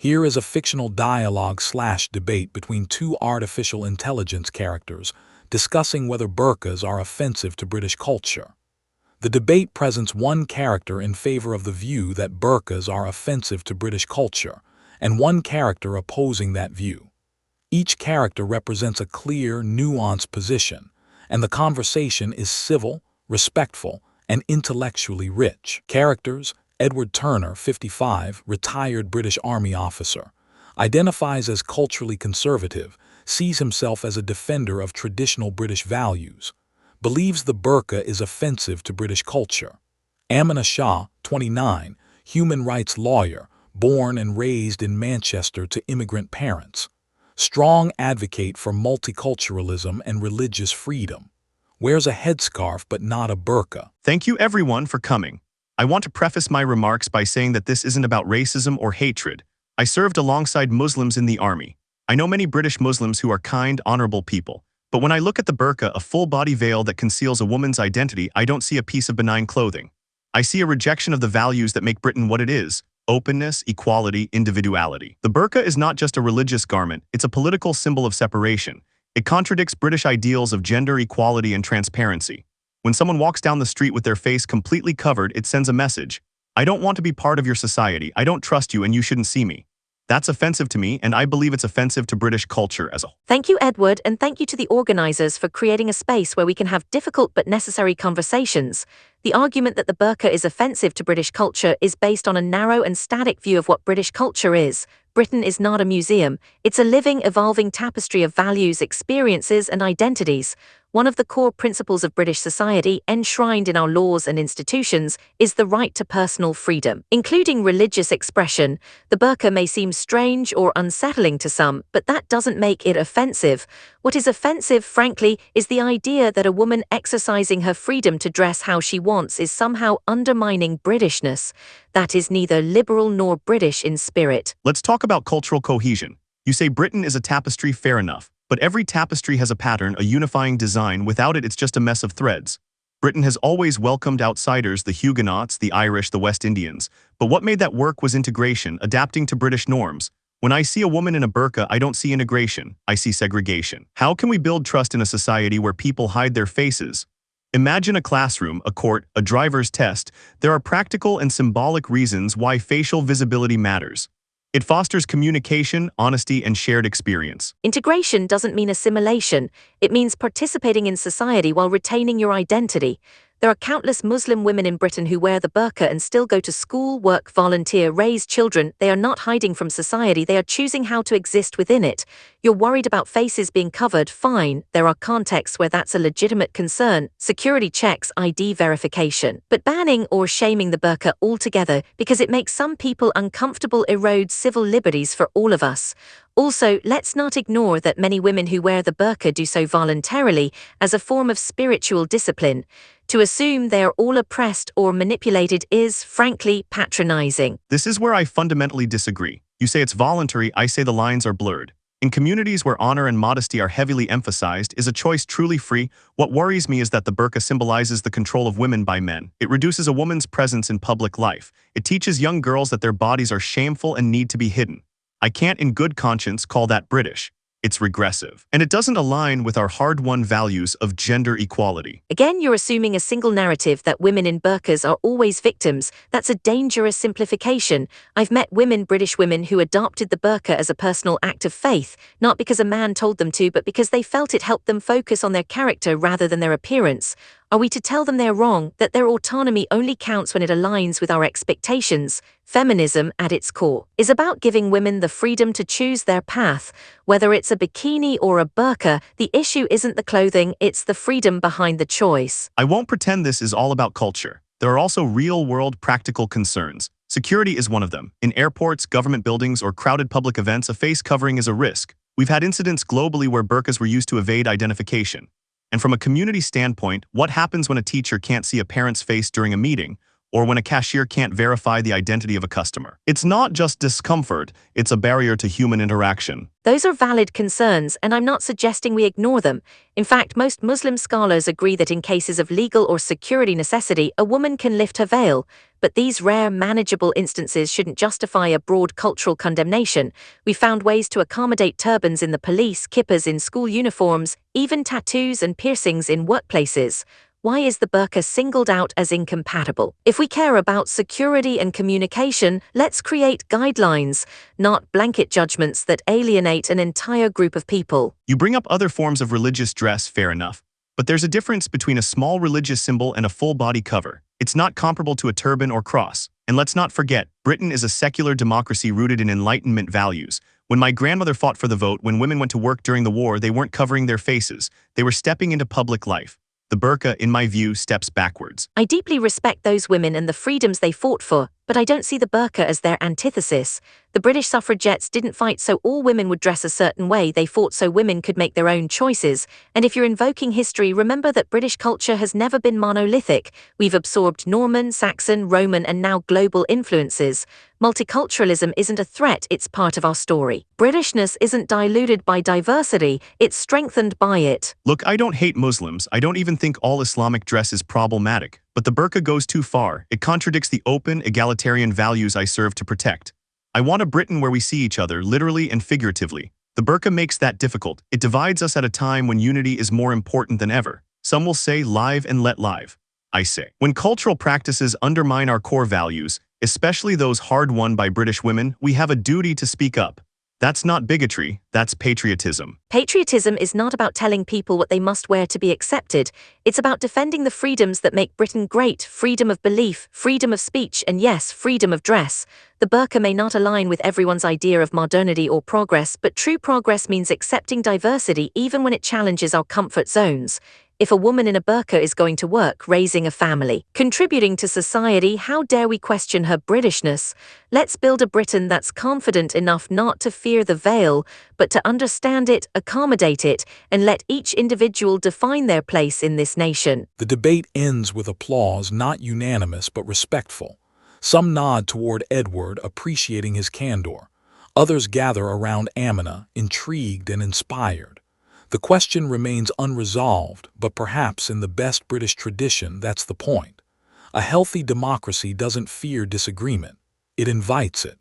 Here is a fictional dialogue/debate between two artificial intelligence characters discussing whether burqas are offensive to British culture. The debate presents one character in favor of the view that burqas are offensive to British culture, and one character opposing that view. Each character represents a clear, nuanced position, and the conversation is civil, respectful, and intellectually rich. Characters: Edward Turner, 55, retired British Army officer, identifies as culturally conservative, sees himself as a defender of traditional British values, believes the burqa is offensive to British culture. Amina Shah, 29, human rights lawyer, born and raised in Manchester to immigrant parents, strong advocate for multiculturalism and religious freedom, wears a headscarf but not a burqa. Thank you everyone for coming. I want to preface my remarks by saying that this isn't about racism or hatred. I served alongside Muslims in the army. I know many British Muslims who are kind, honorable people. But when I look at the burqa, a full-body veil that conceals a woman's identity, I don't see a piece of benign clothing. I see a rejection of the values that make Britain what it is: openness, equality, individuality. The burqa is not just a religious garment, it's a political symbol of separation. It contradicts British ideals of gender equality and transparency. When someone walks down the street with their face completely covered, it sends a message: I don't want to be part of your society, I don't trust you, and you shouldn't see me. That's offensive to me, and I believe it's offensive to British culture as a whole. Thank you, Edward, and thank you to the organizers for creating a space where we can have difficult but necessary conversations. The argument that the burqa is offensive to British culture is based on a narrow and static view of what British culture is. Britain is not a museum. It's a living, evolving tapestry of values, experiences, and identities. One of the core principles of British society, enshrined in our laws and institutions, is the right to personal freedom, including religious expression. The burqa may seem strange or unsettling to some, but that doesn't make it offensive. What is offensive, frankly, is the idea that a woman exercising her freedom to dress how she wants is somehow undermining Britishness. That is neither liberal nor British in spirit. Let's talk about cultural cohesion. You say Britain is a tapestry, fair enough. But every tapestry has a pattern, a unifying design. Without it, it's just a mess of threads. Britain has always welcomed outsiders, the Huguenots, the Irish, the West Indians. But what made that work was integration, adapting to British norms. When I see a woman in a burqa, I don't see integration, I see segregation. How can we build trust in a society where people hide their faces? Imagine a classroom, a court, a driver's test. There are practical and symbolic reasons why facial visibility matters. It fosters communication, honesty, and shared experience. Integration doesn't mean assimilation. It means participating in society while retaining your identity. There are countless Muslim women in Britain who wear the burqa and still go to school, work, volunteer, raise children. They are not hiding from society, they are choosing how to exist within it. You're worried about faces being covered, fine. There are contexts where that's a legitimate concern: security checks, ID verification. But banning or shaming the burqa altogether because it makes some people uncomfortable erodes civil liberties for all of us. Also, let's not ignore that many women who wear the burqa do so voluntarily as a form of spiritual discipline. To assume they are all oppressed or manipulated is, frankly, patronizing. This is where I fundamentally disagree. You say it's voluntary, I say the lines are blurred. In communities where honor and modesty are heavily emphasized, is a choice truly free? What worries me is that the burqa symbolizes the control of women by men. It reduces a woman's presence in public life. It teaches young girls that their bodies are shameful and need to be hidden. I can't in good conscience call that British. It's regressive. And it doesn't align with our hard-won values of gender equality. Again, you're assuming a single narrative that women in burqas are always victims. That's a dangerous simplification. I've met British women who adopted the burqa as a personal act of faith, not because a man told them to, but because they felt it helped them focus on their character rather than their appearance. Are we to tell them they're wrong, that their autonomy only counts when it aligns with our expectations? Feminism, at its core, is about giving women the freedom to choose their path. Whether it's a bikini or a burqa, the issue isn't the clothing, it's the freedom behind the choice. I won't pretend this is all about culture. There are also real-world practical concerns. Security is one of them. In airports, government buildings, or crowded public events, a face covering is a risk. We've had incidents globally where burqas were used to evade identification. And from a community standpoint, what happens when a teacher can't see a parent's face during a meeting, or when a cashier can't verify the identity of a customer. It's not just discomfort, it's a barrier to human interaction. Those are valid concerns, and I'm not suggesting we ignore them. In fact, most Muslim scholars agree that in cases of legal or security necessity, a woman can lift her veil. But these rare, manageable instances shouldn't justify a broad cultural condemnation. We found ways to accommodate turbans in the police, kippas in school uniforms, even tattoos and piercings in workplaces. Why is the burqa singled out as incompatible? If we care about security and communication, let's create guidelines, not blanket judgments that alienate an entire group of people. You bring up other forms of religious dress, fair enough. But there's a difference between a small religious symbol and a full body cover. It's not comparable to a turban or cross. And let's not forget, Britain is a secular democracy rooted in Enlightenment values. When my grandmother fought for the vote, when women went to work during the war, they weren't covering their faces. They were stepping into public life. The burqa, in my view, steps backwards. I deeply respect those women and the freedoms they fought for, but I don't see the burqa as their antithesis. The British suffragettes didn't fight so all women would dress a certain way, they fought so women could make their own choices. And if you're invoking history, remember that British culture has never been monolithic. We've absorbed Norman, Saxon, Roman, and now global influences. Multiculturalism isn't a threat, it's part of our story. Britishness isn't diluted by diversity, it's strengthened by it. Look, I don't hate Muslims. I don't even think all Islamic dress is problematic. But the burqa goes too far. It contradicts the open, egalitarian values I serve to protect. I want a Britain where we see each other, literally and figuratively. The burqa makes that difficult. It divides us at a time when unity is more important than ever. Some will say live and let live. I say, when cultural practices undermine our core values, especially those hard-won by British women, we have a duty to speak up. That's not bigotry, that's patriotism. Patriotism is not about telling people what they must wear to be accepted. It's about defending the freedoms that make Britain great: freedom of belief, freedom of speech, and yes, freedom of dress. The burqa may not align with everyone's idea of modernity or progress, but true progress means accepting diversity even when it challenges our comfort zones. If a woman in a burqa is going to work, raising a family, contributing to society, how dare we question her Britishness? Let's build a Britain that's confident enough not to fear the veil, but to understand it, accommodate it, and let each individual define their place in this nation. The debate ends with applause, not unanimous but respectful. Some nod toward Edward, appreciating his candor. Others gather around Amina, intrigued and inspired. The question remains unresolved, but perhaps in the best British tradition, that's the point. A healthy democracy doesn't fear disagreement. It invites it.